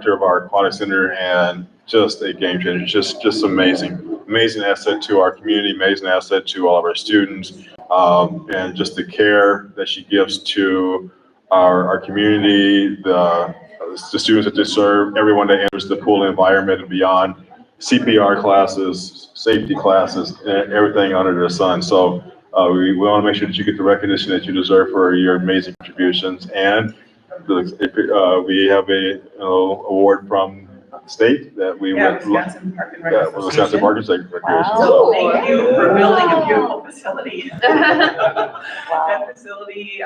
director of our aquatic center, and just a game changer. Just amazing asset to our community, amazing asset to all of our students, and just the care that she gives to our community, the students that they serve, everyone that enters the pool environment and beyond, CPR classes, safety classes, everything under the sun. So we want to make sure that you get the recognition that you deserve for your amazing contributions. And we have a award from the state that we would Wisconsin Park and Rec Wisconsin Park and Recreation. So thank you for building a beautiful facility. That facility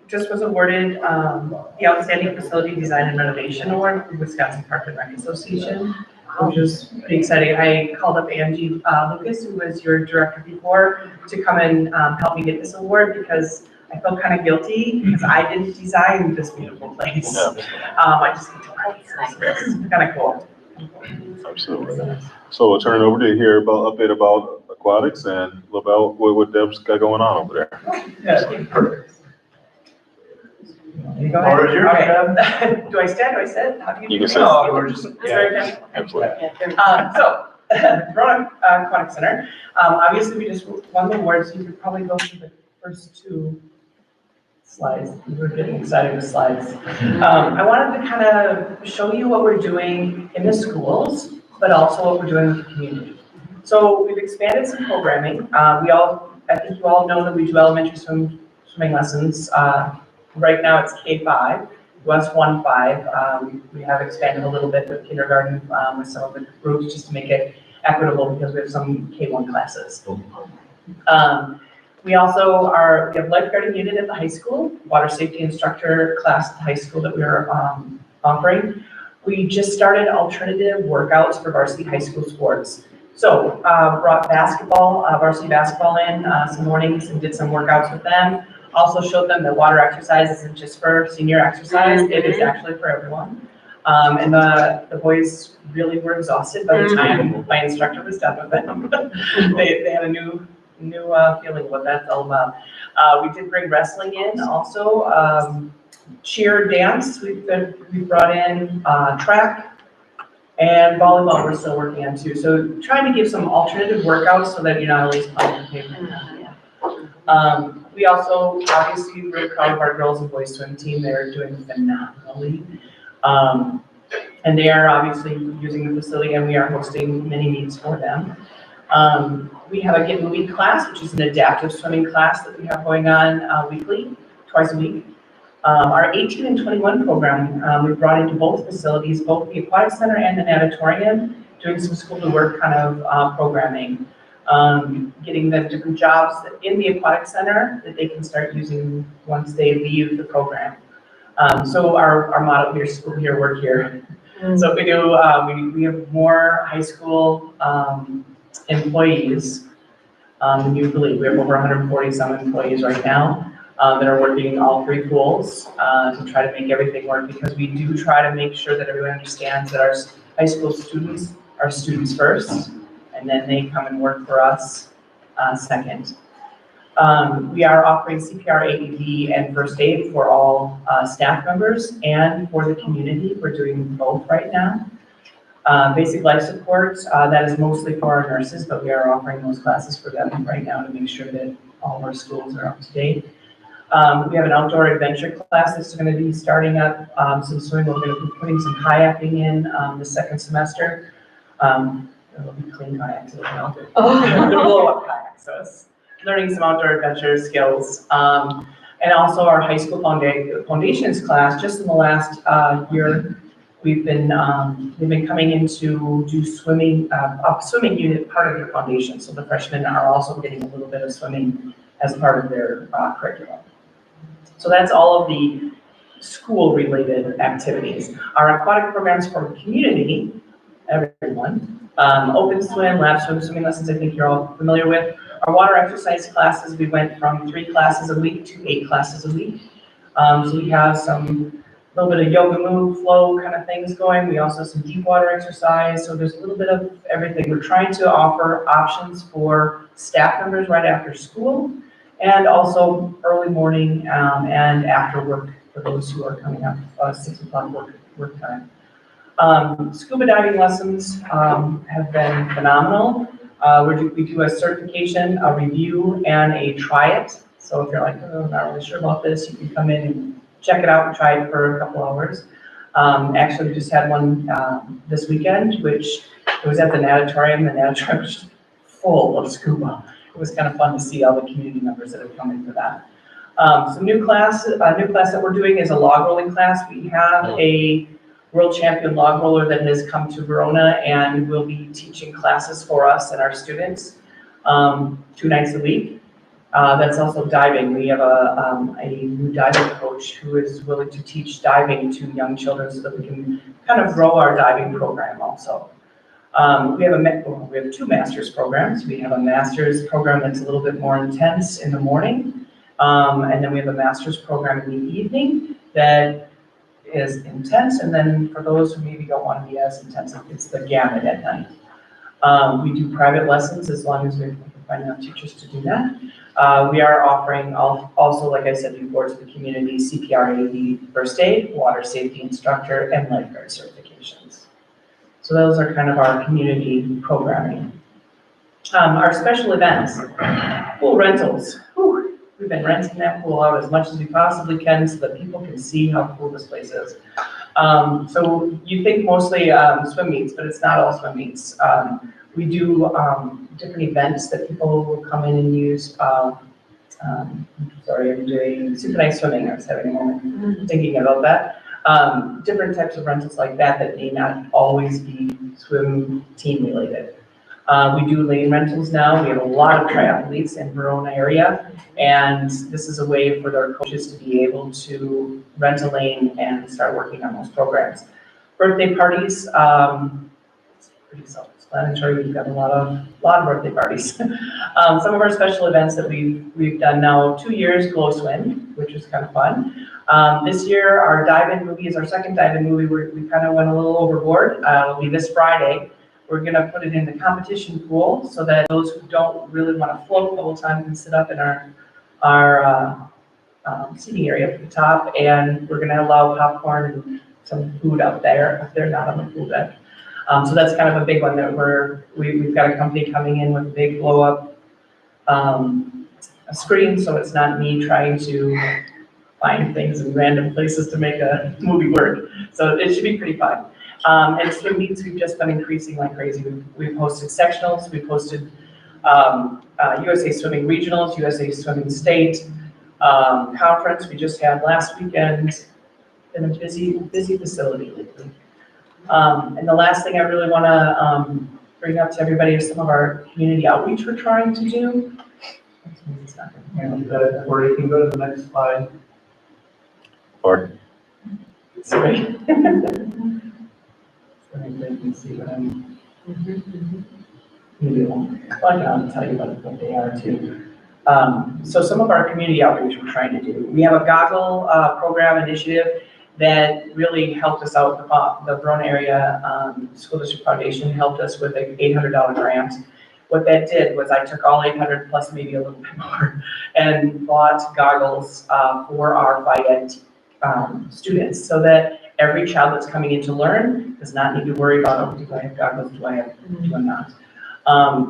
just was awarded the Outstanding Facility Design and Renovation Award from Wisconsin Park and Rec Association, which is pretty exciting. I called up Angie Lucas, who was your director before, to come and help me get this award because I felt kind of guilty because I didn't design this beautiful place. I just get to work here, so it's kind of cool. Absolutely. So we'll turn it over to hear about a bit about aquatics and a little about what Deb's got going on over there. Yeah, perfect. You go ahead. Do I stand? Do I sit? How do you? You can sit. Oh, we're just. Yeah. Absolutely. So, Verona Aquatic Center. Obviously, we just won the award, so you could probably go through the first two slides. We're getting excited with slides. I wanted to kind of show you what we're doing in the schools, but also what we're doing with the community. So we've expanded some programming. I think you all know that we do elementary swimming lessons. Right now it's K-5, US 1-5. We have expanded a little bit with kindergarten with some of the groups just to make it equitable because we have some K-1 classes. We also we have lifeguarding unit at the high school, water safety instructor class at the high school that we are offering. We just started alternative workouts for varsity high school sports. So brought varsity basketball in some mornings and did some workouts with them. Also showed them that water exercise isn't just for senior exercise, it is actually for everyone. And the boys really were exhausted by the time my instructor was done with them. They had a new feeling what that's all about. We did bring wrestling in also, cheer, dance, we brought in track, and volleyball we're still working on too. So trying to give some alternative workouts so that you're not always playing the paper. We also, obviously, we're proud of our girls and boys swim team. They're doing phenomenally. And they are obviously using the facility and we are hosting many meets for them. We have a Get Moving class, which is an adaptive swimming class that we have going on weekly, twice a week. Our 18 and 21 program, we brought into both facilities, both the Aquatic Center and the Natatorium, doing some school to work kind of programming. Getting them different jobs in the Aquatic Center that they can start using once they leave the program. So our motto here, school here, work here. So we do, we have more high school employees than you believe. We have over 140 some employees right now that are working all three pools to try to make everything work because we do try to make sure that everyone understands that our high school students are students first. And then they come and work for us second. We are offering CPR, AED, and first aid for all staff members and for the community. We're doing both right now. Basic life support, that is mostly for our nurses, but we are offering those classes for them right now to make sure that all of our schools are up to date. We have an outdoor adventure class that's going to be starting up some swimming. We're going to be putting some kayaking in the second semester. It'll be clean kayaks, the blow up kayaks. So it's learning some outdoor adventure skills. And also our high school foundations class, just in the last year, they've been coming in to do swimming, swimming unit part of their foundation. So the freshmen are also getting a little bit of swimming as part of their curriculum. So that's all of the school-related activities. Our aquatic programs for the community, everyone. Open swim, lap swim, swimming lessons, I think you're all familiar with. Our water exercise classes, we went from 3 classes a week to 8 classes a week. So we have some little bit of yoga move, flow kind of things going. We also have some deep water exercise. So there's a little bit of everything. We're trying to offer options for staff members right after school and also early morning and after work for those who are coming up 6 o'clock work time. Scuba diving lessons have been phenomenal. We do a certification, a review, and a try it. So if you're like, oh, I'm not really sure about this, you can come in and check it out and try it for a couple hours. Actually, we just had one this weekend, which it was at the natatorium. The natatorium was just full of scuba. It was kind of fun to see all the community members that have come in for that. Some new class that we're doing is a log rolling class. We have a world champion log roller that has come to Verona and will be teaching classes for us and our students 2 nights a week. That's also diving. We have a new diving coach who is willing to teach diving to young children so that we can kind of grow our diving program also. We have 2 master's programs. We have a master's program that's a little bit more intense in the morning, and then we have a master's program in the evening that is intense, and then for those who maybe don't want to be as intensive, it's the gamut at night. We do private lessons as long as we can find enough teachers to do that. We are offering also, like I said before, to the community CPR, first aid, water safety instructor, and lifeguard certifications. So those are kind of our community programming. Our special events, pool rentals. Whew, we've been renting that pool out as much as we possibly can so that people can see how cool this place is. So you think mostly swim meets, but it's not all swim meets. We do different events that people will come in and use. Sorry, I'm doing super nice swimming. I was having a moment thinking about that. Different types of rentals like that may not always be swim team related. We do lane rentals now. We have a lot of triathletes in Verona area, and this is a way for their coaches to be able to rent a lane and start working on those programs. Birthday parties, it's pretty self-explanatory. We've got a lot of birthday parties. Some of our special events that we've done now, 2 years, Glow Swim, which is kind of fun. This year, our dive-in movie is our second dive-in movie. We kind of went a little overboard. It'll be this Friday. We're gonna put it in the competition pool so that those who don't really want to float the whole time can sit up in our seating area at the top, and we're gonna allow popcorn and some food out there if they're not on the pool deck. So that's kind of a big one that we've got a company coming in with a big blow up a screen, so it's not me trying to find things in random places to make a movie work. So it should be pretty fun. And swim meets, we've just been increasing like crazy. We've hosted sectionals, we've hosted USA Swimming Regionals, USA Swimming State conference we just had last weekend. Been a busy facility lately. And the last thing I really want to bring up to everybody is some of our community outreach we're trying to do. Or you can go to the next slide. Or Sorry. I can see what I'm. Maybe I won't. Well, I'll tell you what they are too. So some of our community outreach we're trying to do. We have a goggle program initiative that really helped us out. The Verona Area School District Foundation helped us with an $800 grant. What that did was I took all 800 plus maybe a little bit more and bought goggles for our FIED students so that every child that's coming in to learn does not need to worry about, oh, do I have goggles, do I not?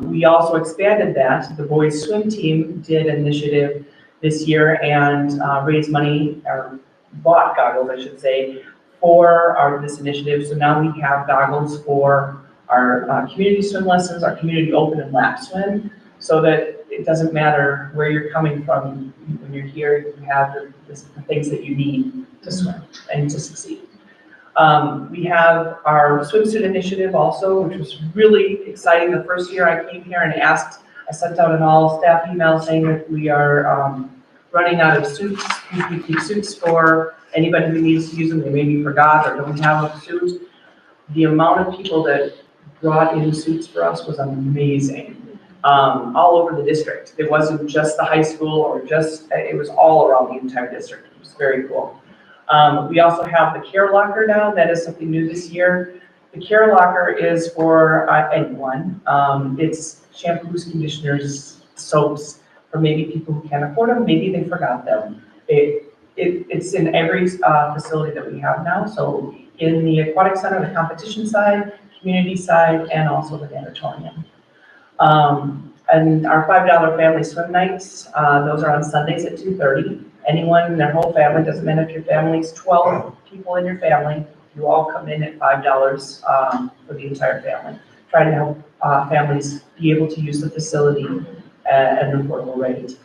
We also expanded that. The boys swim team did an initiative this year and raised money, or bought goggles, I should say, for this initiative. So now we have goggles for our community swim lessons, our community open and lap swim, so that it doesn't matter where you're coming from. When you're here, you have the things that you need to swim and to succeed. We have our swimsuit initiative also, which was really exciting. The first year I came here and I sent out an all staff email saying that we are running out of suits, PPE suits for anybody who needs to use them. They maybe forgot or don't have a suit. The amount of people that brought in suits for us was amazing. All over the district. It wasn't just the high school or it was all around the entire district. It was very cool. We also have the Care Locker now. That is something new this year. The Care Locker is for anyone. It's shampoos, conditioners, soaps, for maybe people who can't afford them. Maybe they forgot them. It's in every facility that we have now. So in the aquatic center, the competition side, community side, and also the natatorium. And our $5 family swim nights, those are on Sundays at 2:30. Anyone in their whole family, doesn't matter if your family's 12 people in your family, you all come in at $5 for the entire family. Try to help families be able to use the facility at an affordable rate.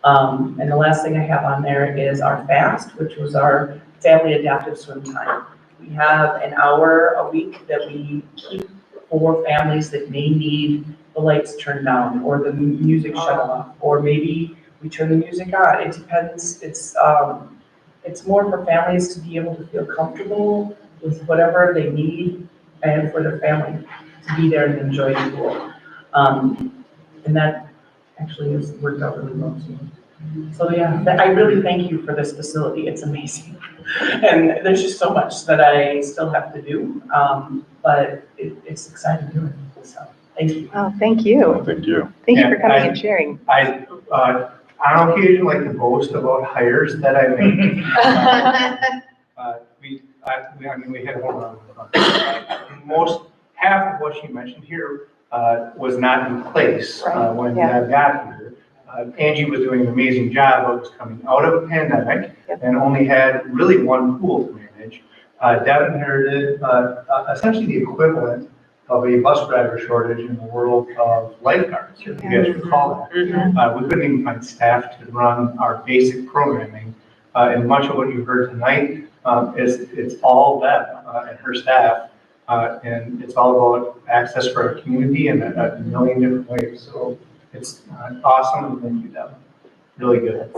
And the last thing I have on there is our FAST, which was our family adaptive swim time. We have an hour a week that we keep for families that may need the lights turned down or the music shut off, or maybe we turn the music on. It depends. It's more for families to be able to feel comfortable with whatever they need and for their family to be there and enjoy the pool. And that actually has worked out really well too. So yeah, I really thank you for this facility. It's amazing. And there's just so much that I still have to do, but it's exciting doing it. So thank you. Oh, thank you. Thank you. Thank you for coming and sharing. I on occasion like to boast about hires that I make. We had one on. Half of what she mentioned here was not in place when I got here. Angie was doing an amazing job of coming out of a pandemic and only had really one pool to manage. Deb inherited essentially the equivalent of a bus driver shortage in the world of lifeguards, if you guys recall that. We couldn't even find staff to run our basic programming. And much of what you heard tonight it's all Deb and her staff. And it's all about access for our community in a million different ways. So it's awesome, and thank you, Deb. Really good.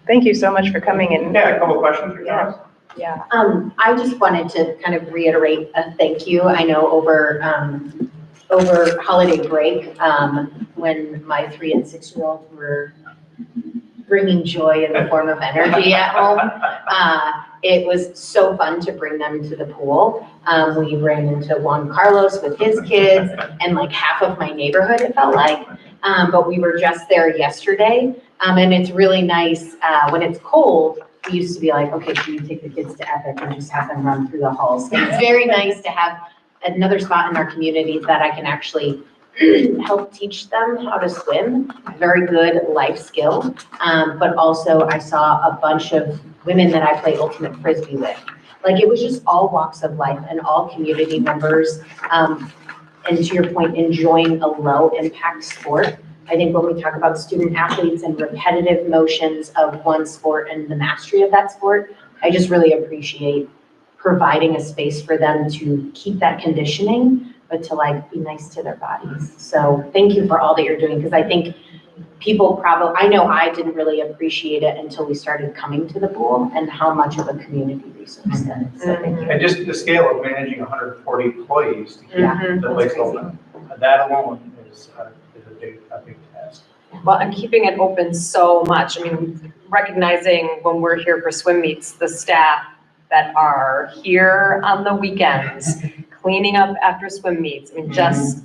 Thank you so much for coming in. Yeah, a couple questions for you. Yeah. I just wanted to kind of reiterate a thank you. I know over holiday break, when my 3 and 6-year-olds were bringing joy in the form of energy at home, it was so fun to bring them to the pool. We ran into Juan Carlos with his kids and like half of my neighborhood, it felt like. But we were just there yesterday. And it's really nice when it's cold. We used to be like, okay, can you take the kids to Epic and just have them run through the halls? And it's very nice to have another spot in our community that I can actually help teach them how to swim. Very good life skill. But also I saw a bunch of women that I play ultimate frisbee with. Like it was just all walks of life and all community members. And to your point, enjoying a low impact sport. I think when we talk about student athletes and repetitive motions of one sport and the mastery of that sport, I just really appreciate providing a space for them to keep that conditioning, but to like be nice to their bodies. So thank you for all that you're doing, because I think people I know I didn't really appreciate it until we started coming to the pool and how much of a community resource that is. So thank you. And just the scale of managing 140 employees to keep the place open, that alone is a big task. Well, and keeping it open so much. I mean, recognizing when we're here for swim meets, the staff that are here on the weekends, cleaning up after swim meets. I mean, just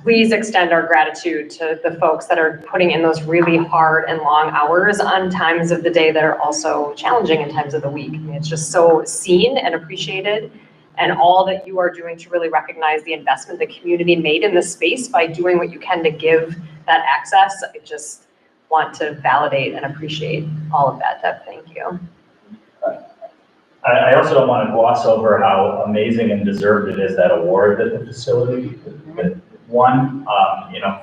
please extend our gratitude to the folks that are putting in those really hard and long hours on times of the day that are also challenging in times of the week. I mean, it's just so seen and appreciated. And all that you are doing to really recognize the investment the community made in this space by doing what you can to give that access. I just want to validate and appreciate all of that, Deb. Thank you. I also don't want to gloss over how amazing and deserved it is, that award that the facility won.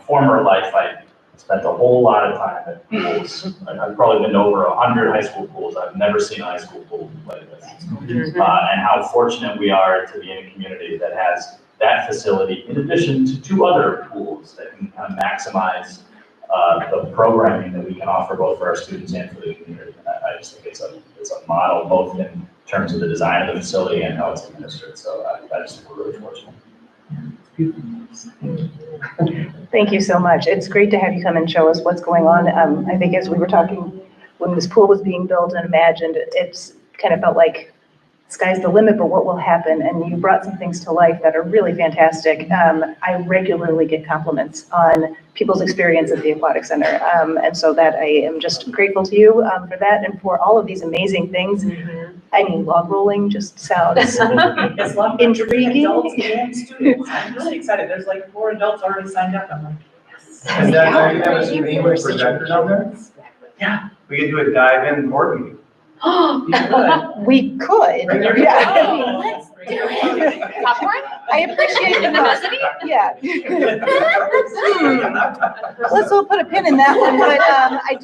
Former life, I spent a whole lot of time at pools. I've probably been to over 100 high school pools. I've never seen a high school pool like this. And how fortunate we are to be in a community that has that facility, in addition to 2 other pools that can kind of maximize the programming that we can offer both for our students and for the community. And I just think it's a model both in terms of the design of the facility and how it's administered. So I just think we're really fortunate. Thank you so much. It's great to have you come and show us what's going on. I think as we were talking, when this pool was being built and imagined, it's kind of felt like sky's the limit, but what will happen? And you brought some things to life that are really fantastic. I regularly get compliments on people's experience at the Aquatic Center. And so that I am just grateful to you for that and for all of these amazing things. I mean, log rolling just sounds It's love intriguing. adults and students. I'm really excited. There's like 4 adults already signed up. I'm like, yes. And then are you have a stream with projectors on there? Yeah. We could do a dive-in board meeting. We could, Bring your- yeah. Let's do it. Popcorn? I appreciate the In the thought. vicinity? Yeah. Let's all put a pin in that one, but I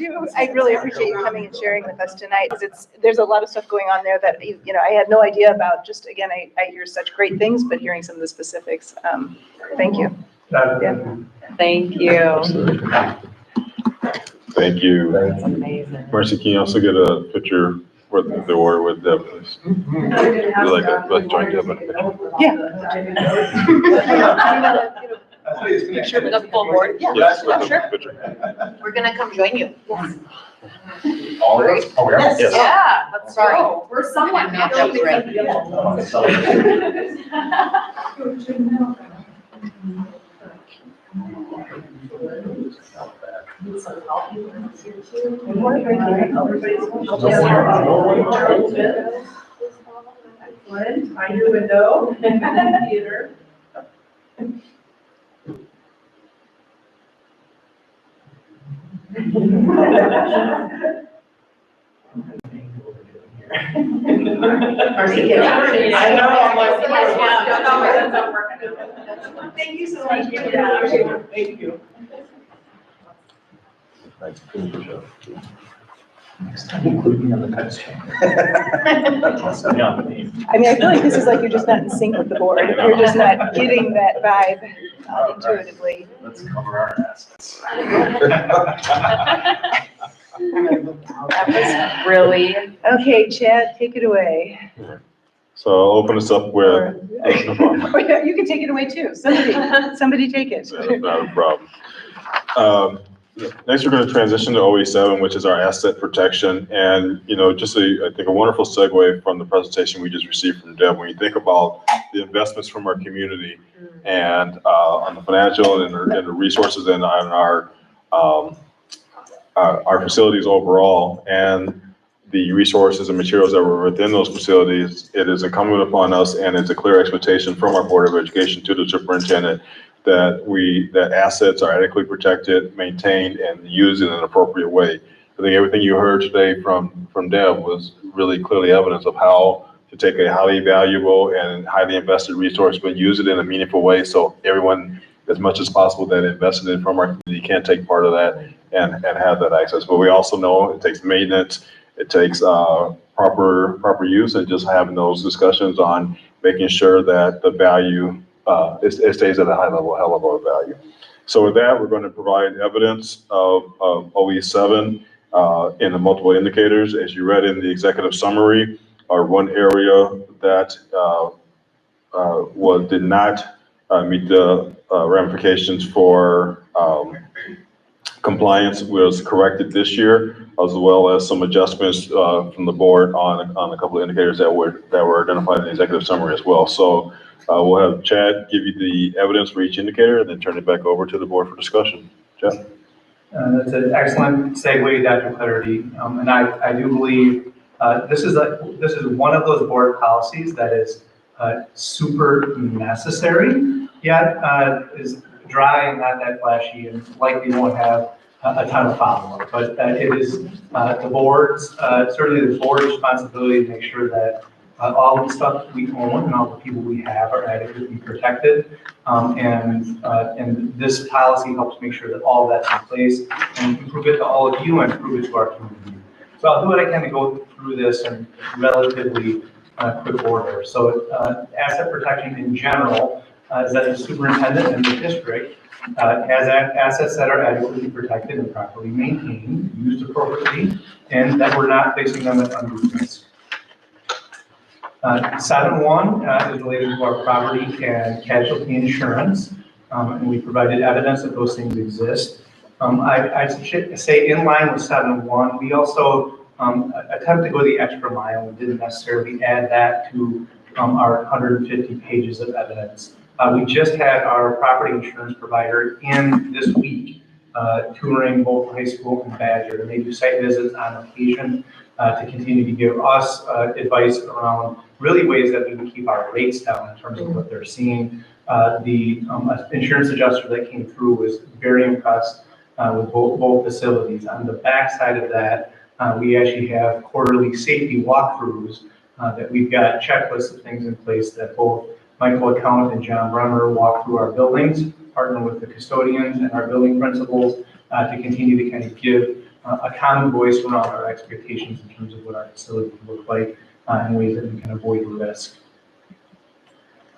really appreciate you coming and sharing with us tonight, because there's a lot of stuff going on there that, I had no idea about. Just, again, I hear such great things, but hearing some of the specifics, thank you. Thank you. Thank you. That's amazing. Marcy, can you also get a picture for the award with Deb, please? You like a, let's join Deb in a picture. Picture with the full board? Yes, Yeah, with sure. the picture. We're gonna come join you. All of us? Oh, yeah. Yes. Yeah, let's Sorry. go. We're somewhat That was right. Find your window. Theater. I know, I'm like, thank you so much. Thank you. Including on the cuts. I mean, I feel like this is like you're just not in sync with the board. You're just not getting that vibe intuitively. Let's cover our assets. That was really. Okay, Chad, take it away. So I'll open this up with, no problem. You can take it away too. Somebody take it. Not a problem. Next, we're going to transition to OE7, which is our asset protection. And, just I think a wonderful segue from the presentation we just received from Deb. When you think about the investments from our community and on the financial and the resources and on our facilities overall, and the resources and materials that were within those facilities, it is incumbent upon us, and it's a clear expectation from our Board of Education to the superintendent that assets are adequately protected, maintained, and used in an appropriate way. I think everything you heard today from Deb was really clearly evidence of how to take a highly valuable and highly invested resource, but use it in a meaningful way so everyone, as much as possible, that invested in from our community can take part of that and have that access. But we also know it takes maintenance, it takes proper use, and just having those discussions on making sure that the value it stays at a high level of value. So with that, we're going to provide evidence of OE7 in the multiple indicators. As you read in the executive summary, our one area that did not meet the ramifications for compliance was corrected this year, as well as some adjustments from the board on a couple of indicators that were identified in the executive summary as well. So we'll have Chad give you the evidence for each indicator and then turn it back over to the board for discussion. Chad? That's an excellent segue, Dr. Clarity. And I do believe this is one of those board policies that is super necessary, yet is dry and not that flashy, and likely won't have a ton of follow-up. But it is the board's, certainly the board's responsibility to make sure that all the stuff we own and all the people we have are adequately protected. And this policy helps make sure that all that's in place and improve it to all of you and improve it to our community. So I'll do what I can to go through this in relatively quick order. So asset protection in general is that the superintendent and the district has assets that are adequately protected and properly maintained, used appropriately, and that we're not placing them at undue risk. 7.1 is related to our property and casualty insurance, and we provided evidence that those things exist. I should say in line with 7.1, we also attempt to go the extra mile and didn't necessarily add that to our 150 pages of evidence. We just had our property insurance provider in this week touring both high school and Badger, and they do site visits on occasion to continue to give us advice around really ways that we can keep our rates down in terms of what they're seeing. The insurance adjuster that came through was very impressed with both facilities. On the backside of that, we actually have quarterly safety walkthroughs that we've got checklists of things in place that both Michael Account and John Brummer walk through our buildings, partner with the custodians and our building principals to continue to kind of give a common voice around our expectations in terms of what our facility can look like in ways that we can avoid risk.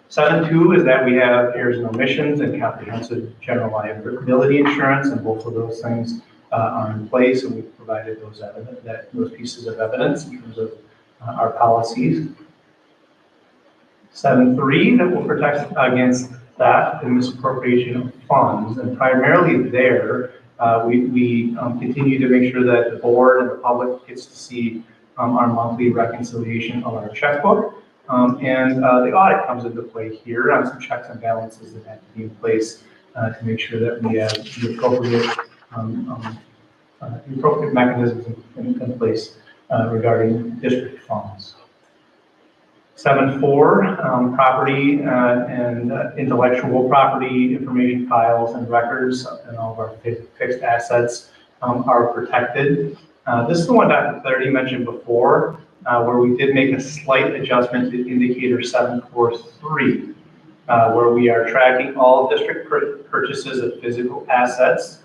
7.2 is that we have errors and omissions and comprehensive general liability insurance, and both of those things are in place, and we've provided those pieces of evidence in terms of our policies. 7.3, that will protect against theft and misappropriation of funds, and primarily there, we continue to make sure that the board and the public gets to see our monthly reconciliation of our checkbook. And the audit comes into play here on some checks and balances that have to be in place to make sure that we have the appropriate mechanisms in place regarding district funds. 7.4, property and intellectual property information files and records and all of our fixed assets are protected. This is the one Dr. Clarity mentioned before, where we did make a slight adjustment to indicator 7.4.3, where we are tracking all district purchases of physical assets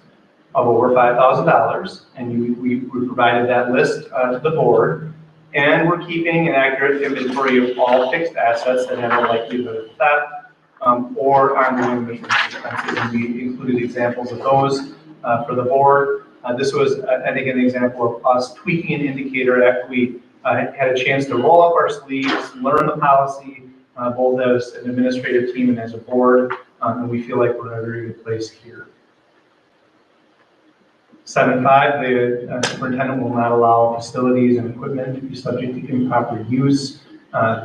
of over $5,000, and we provided that list to the board, and we're keeping an accurate inventory of all fixed assets that have a likelihood of theft or ongoing maintenance expenses, and we included examples of those for the board. This was, I think, an example of us tweaking an indicator after we had a chance to roll up our sleeves, learn the policy, both as an administrative team and as a board, and we feel like we're in a very good place here. 7.5, the superintendent will not allow facilities and equipment to be subject to improper use.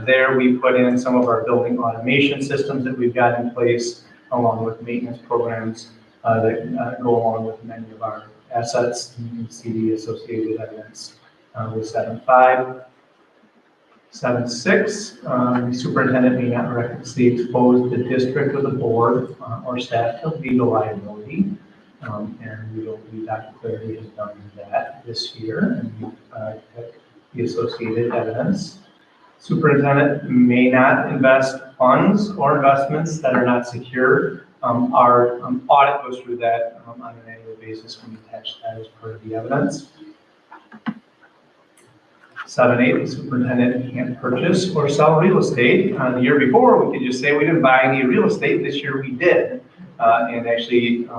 There we put in some of our building automation systems that we've got in place, along with maintenance programs that go along with many of our assets. And you can see the associated evidence with 7.5. 7.6, the superintendent may not recklessly expose the district or the board or staff to legal liability. And we don't believe Dr. Clarity has done that this year, and we have the associated evidence. Superintendent may not invest funds or investments that are not secure. Our audit goes through that on an annual basis when we attach that as part of the evidence. 7.8, the superintendent can't purchase or sell real estate. The year before, we could just say we didn't buy any real estate. This year we did, and actually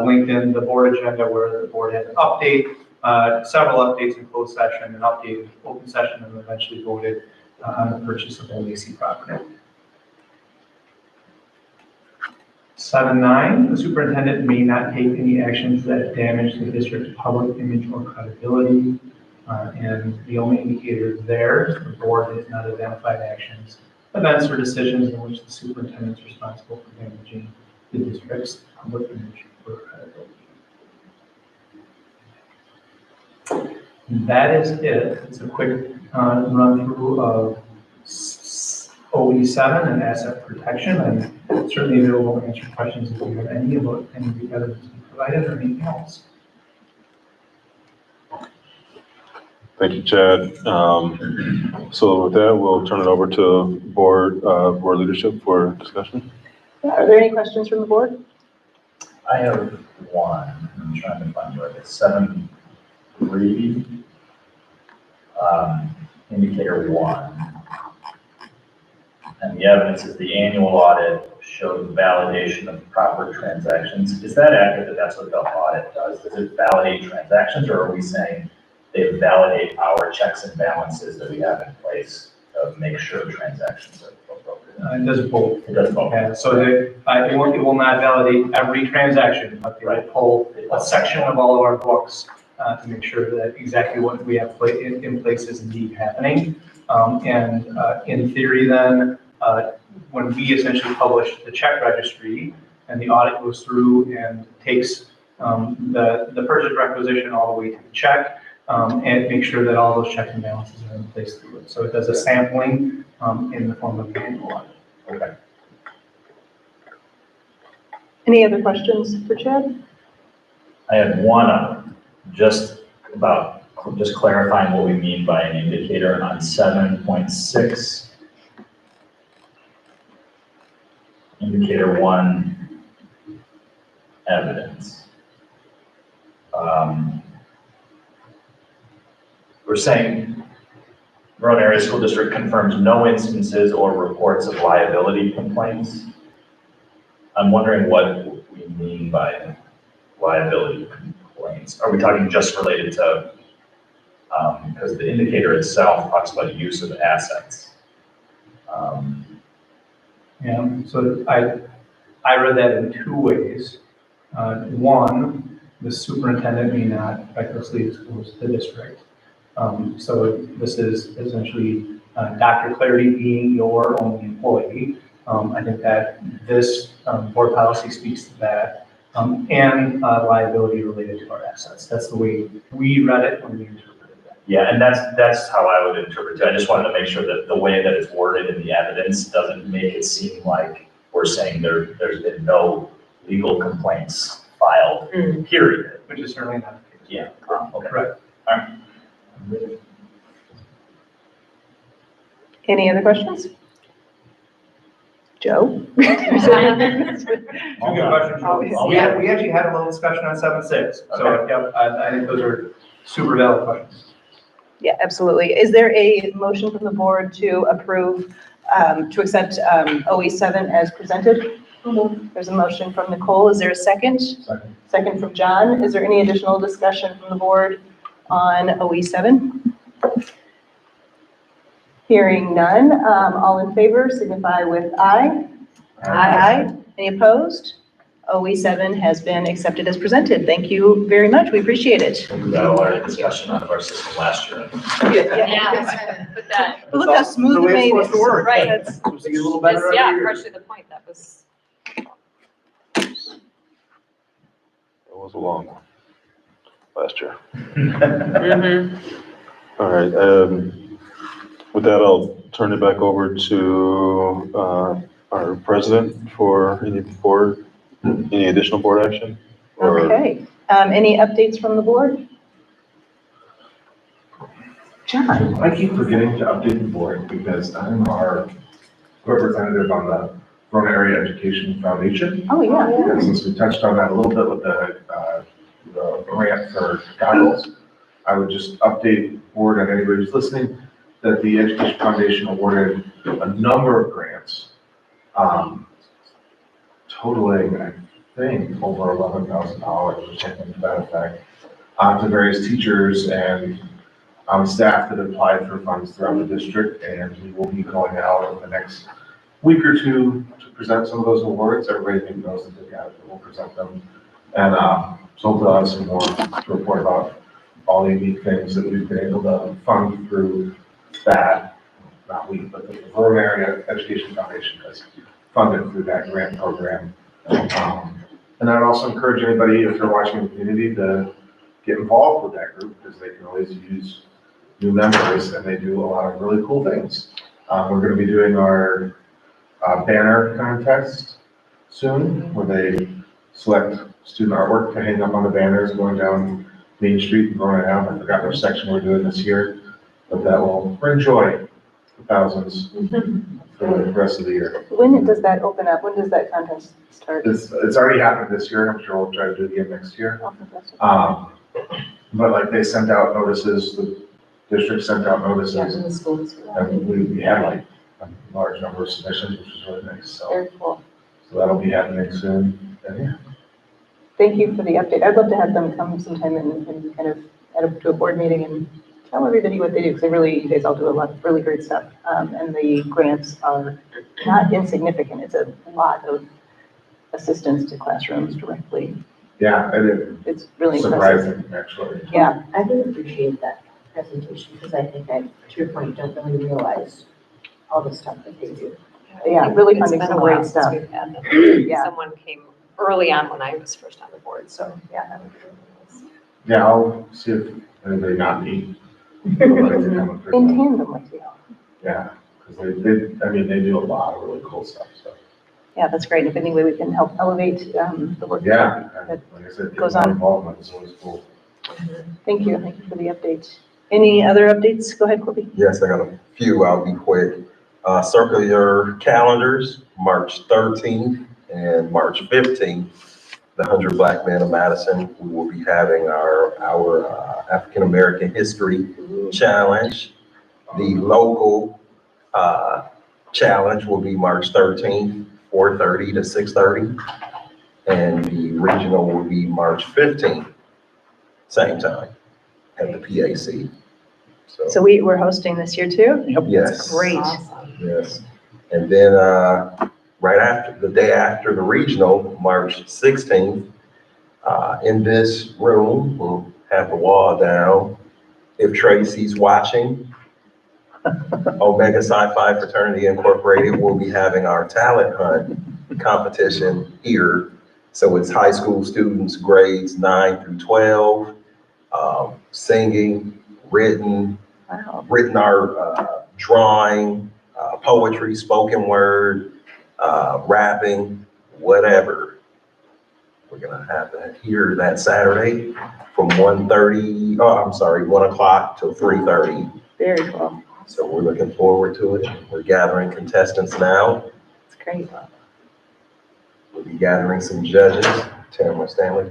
linked in the board agenda where the board had an update, several updates in closed session, an update in open session, and eventually voted on the purchase of the Lacey property. 7.9, the superintendent may not take any actions that damage the district's public image or credibility. And the only indicator there, the board has not identified actions, events, or decisions in which the superintendent is responsible for damaging the district's public image or credibility. And that is it. It's a quick run through of OE7 and asset protection. I'm certainly available to answer questions if you have any about any of the evidence we provided or anything else. Thank you, Chad. So with that, we'll turn it over to board leadership for discussion. Are there any questions from the board? I have one. I'm trying to find where it is. 7.3, indicator 1. And the evidence is the annual audit showed validation of proper transactions. Is that accurate that that's what the audit does? Does it validate transactions, or are we saying they validate our checks and balances that we have in place to make sure transactions are appropriate? It does both. It does both. Yeah, so it will not validate every transaction, but they will pull a section of all of our books to make sure that exactly what we have in place is indeed happening. In theory then, when we essentially publish the check registry and the audit goes through and takes the purchase requisition all the way to the check, and make sure that all those checks and balances are in place through it. So it does a sampling in the form of an annual audit. Okay. Any other questions for Chad? I had one just about, just clarifying what we mean by an indicator on 7.6. Indicator 1, evidence. We're saying Verona Area School District confirms no instances or reports of liability complaints. I'm wondering what we mean by liability complaints. Are we talking just related to, because the indicator itself talks about use of assets. Yeah, so I read that in two ways. One, the superintendent may not recklessly expose the district. So this is essentially Dr. Clarity being your only employee. I think that this board policy speaks to that, and liability related to our assets. That's the way we read it when we interpreted that. Yeah, and that's how I would interpret it. I just wanted to make sure that the way that it's worded in the evidence doesn't make it seem like we're saying there's been no legal complaints filed, period. Which is certainly not the case. Yeah, okay. Correct. All right. Any other questions? Joe? Two good questions. Oh, Yeah, we actually had a little discussion on 7.6. So, yep, I think those are super valid questions. Yeah, absolutely. Is there a motion from the board to approve, to accept OE7 as presented? There's a motion from Nicole. Is there a second? Second. Second from John. Is there any additional discussion from the board on OE7? Hearing none, all in favor signify with aye. Aye. Any opposed? OE7 has been accepted as presented. Thank you very much. We appreciate it. We got a lot of discussion out of our system last year. Yeah, but that, Look how smooth the it way it's made supposed to work. Right. That's- Supposed to get a little better every yeah, year. partially the point, that was. It was a long one last year. All right, with that, I'll turn it back over to our president for any additional board action? Or- Okay. Any updates from the board? John? I keep forgetting to update the board because I'm our representative on the Verona Area Education Foundation. Oh, yeah. And since we touched on that a little bit with the grant for goggles, I would just update the board and anybody who's listening that the Education Foundation awarded a number of grants, totaling, I think, over $11,000 or something to that effect, to various teachers and staff that applied for funds throughout the district. And we will be going out over the next week or two to present some of those awards. Everybody knows that they got it, but we'll present them. And so we'll have some more to report about all the unique things that we've been able to fund through that, not we, but the Verona Area Education Foundation has funded through that grant program. And I'd also encourage anybody, if they're watching the community, to get involved with that group because they can always use new members and they do a lot of really cool things. We're going to be doing our banner contest soon where they select student artwork to hang up on the banners going down Main Street and Verona Ave. I forgot which section we're doing this year, but that will bring joy to thousands for the rest of the year. When does that open up? When does that contest start? It's already happened this year. I'm sure we'll try to do it again next year. Oh, fantastic. But like they sent out notices, the district sent out notices, in the schools. and we had like a large number of submissions, which was really nice. So Very cool. that'll be happening soon. And yeah. Thank you for the update. I'd love to have them come sometime and kind of to a board meeting and tell everybody what they do, because you guys all do a lot of really great stuff. And the grants are not insignificant. It's a lot of assistance to classrooms directly Yeah, and It's really it's impressive. surprising, actually. Yeah, I really appreciate that presentation, because I think I, to your point, don't really realize all the stuff that they do. yeah, really It's finding been some a while great since stuff. we've had them. Yeah. Someone came early on when I was first on the board, so yeah, that would be really nice. Yeah, I'll see if anybody not me would like to come and In present. tandem with you. Yeah, because I mean, they do a lot of really cool stuff, so. Yeah, that's great. If any way we can help elevate the work. Yeah, that and like I said, goes getting on. more involvement is always cool. Thank you. Thank you for the update. Any other updates? Go ahead, Corby. Yes, I got a few. I'll be quick. Circle your calendars, March 13th and March 15th. The 100 Black Men of Madison, we will be having our African American History Challenge. The local challenge will be March 13th, 4:30 to 6:30. And the regional will be March 15th, same time at the PAC. So we're hosting this year too? Yes. Great. Awesome. Yes. And then, right after, the day after the regional, March 16th, in this room, we'll have the wall down. If Tracy's watching, Omega Sci-Fi Fraternity Incorporated will be having our talent hunt competition here. So it's high school students, grades 9 through 12, singing, written art, drawing, poetry, spoken word, rapping, whatever. We're gonna have that here that Saturday from 1 o'clock till 3:30. Very cool. So we're looking forward to it. We're gathering contestants now. It's great. We'll be gathering some judges, Tamara Stanley.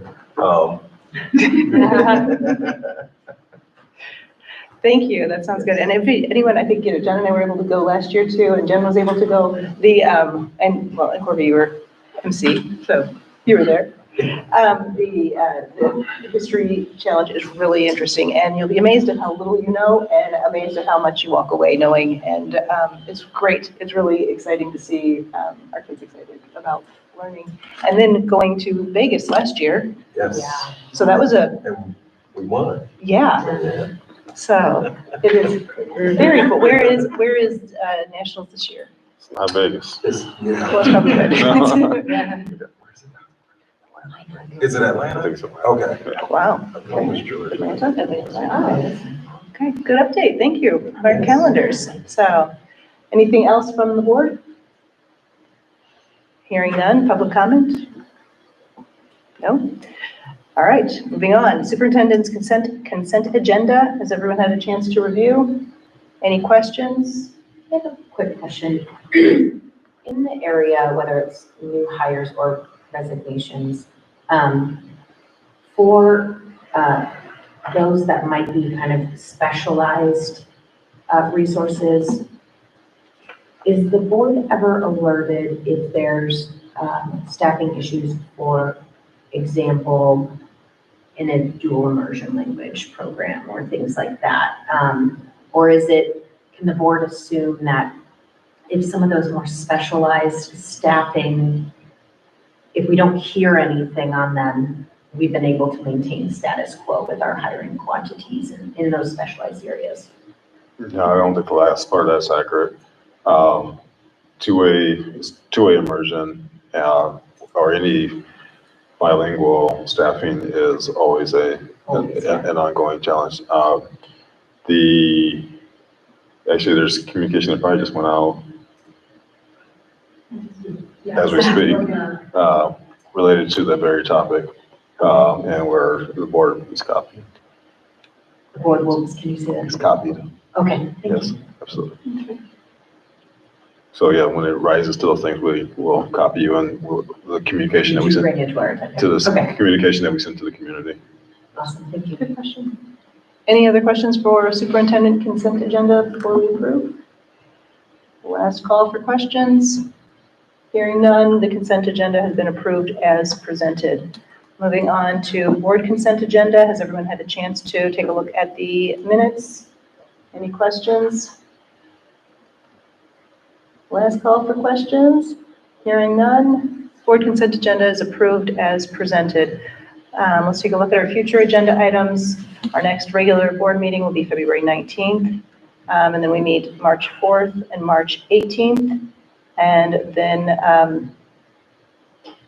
Thank you. That sounds good. And if anyone, I think, Jen and I were able to go last year too, and Jen was able to go. And Corby, you were MC, so you were there. The history challenge is really interesting, and you'll be amazed at how little you know and amazed at how much you walk away knowing. And it's great. It's really exciting to see our kids excited about learning. And then going to Vegas last year. Yes. Yeah. So that was And we won. yeah. So it is very cool. Where is Nationals this year? It's not Vegas. Well, it's probably good. Is it I Atlanta? think so. Okay. Wow. Almost Georgia. Okay, good update. Thank you. Our calendars. So anything else from the board? Hearing none. Public comment? No? All right, moving on. Superintendent's consent agenda. Has everyone had a chance to review? Any questions? I have a quick question. In the area, whether it's new hires or resignations, for those that might be kind of specialized resources, is the board ever alerted if there's staffing issues, for example, in a dual immersion language program or things like that? Or can the board assume that if some of those more specialized staffing, if we don't hear anything on them, we've been able to maintain status quo with our hiring quantities in those specialized areas? No, I don't think the last part of that's accurate. Two-way immersion, or any bilingual staffing is always an ongoing challenge. Actually, there's communication that probably just went out as we speak, related to that very topic, and where the board is copied. The board will, can you say It's that? copied, Okay, thank yes, you. absolutely. So yeah, when it rises to those things, we will copy you on the communication that we Did you send, bring it to our attention? to the Okay, communication that we send to the community. awesome, thank you. Good question. Any other questions for superintendent consent agenda before we approve? Last call for questions. Hearing none, the consent agenda has been approved as presented. Moving on to board consent agenda. Has everyone had a chance to take a look at the minutes? Any questions? Last call for questions. Hearing none, board consent agenda is approved as presented. Let's take a look at our future agenda items. Our next regular board meeting will be February 19th. And then we meet March 4th and March 18th. And then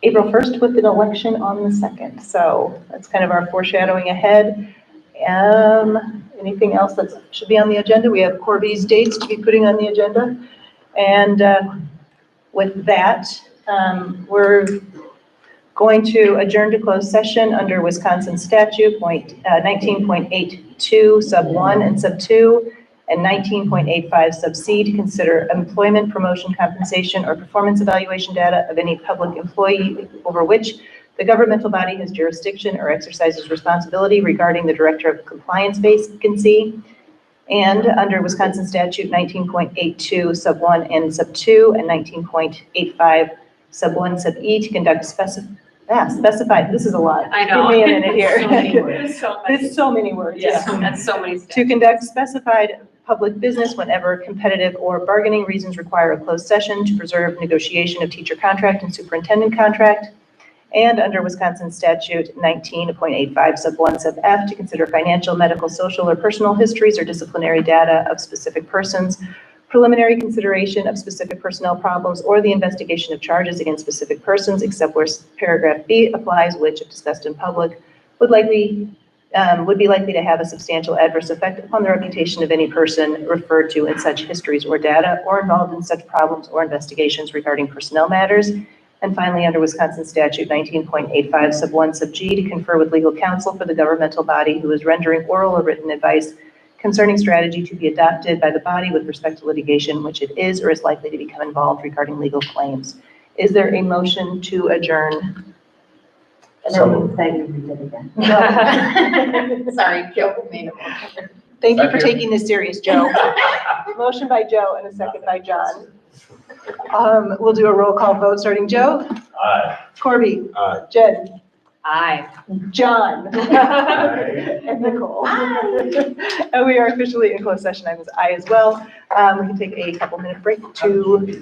April 1st with an election on the 2nd. So that's kind of our foreshadowing ahead. Anything else that should be on the agenda? We have Corby's dates to be putting on the agenda. And with that, we're going to adjourn to closed session under Wisconsin statute 19.82 sub 1 and sub 2 and 19.85 sub C to consider employment, promotion, compensation, or performance evaluation data of any public employee over which the governmental body has jurisdiction or exercises responsibility regarding the director of compliance vacancy. And under Wisconsin statute 19.82 sub 1 and sub 2 and 19.85 sub 1 sub E to conduct specified, this is a lot. I know. Give me a minute here. So many words. There's so many words. Yeah, that's so many steps. To conduct specified public business whenever competitive or bargaining reasons require a closed session to preserve negotiation of teacher contract and superintendent contract. And under Wisconsin statute 19.85 sub 1 sub F to consider financial, medical, social, or personal histories or disciplinary data of specific persons, preliminary consideration of specific personnel problems, or the investigation of charges against specific persons, except where paragraph B applies, which, if discussed in public, would be likely to have a substantial adverse effect upon the reputation of any person referred to in such histories or data, or involved in such problems or investigations regarding personnel matters. And finally, under Wisconsin statute 19.85 sub 1 sub G, to confer with legal counsel for the governmental body who is rendering oral or written advice concerning strategy to be adopted by the body with respect to litigation, which it is or is likely to become involved regarding legal claims. Is there a motion to adjourn? Sorry, Joe made a motion. Thank you for taking this serious, Joe. Motion by Joe and a second by John. We'll do a roll call vote, starting Joe. Aye. Corby. Aye. Jen. Aye. John. And Nicole. And we are officially in closed session. I was aye as well. We can take a couple minute break to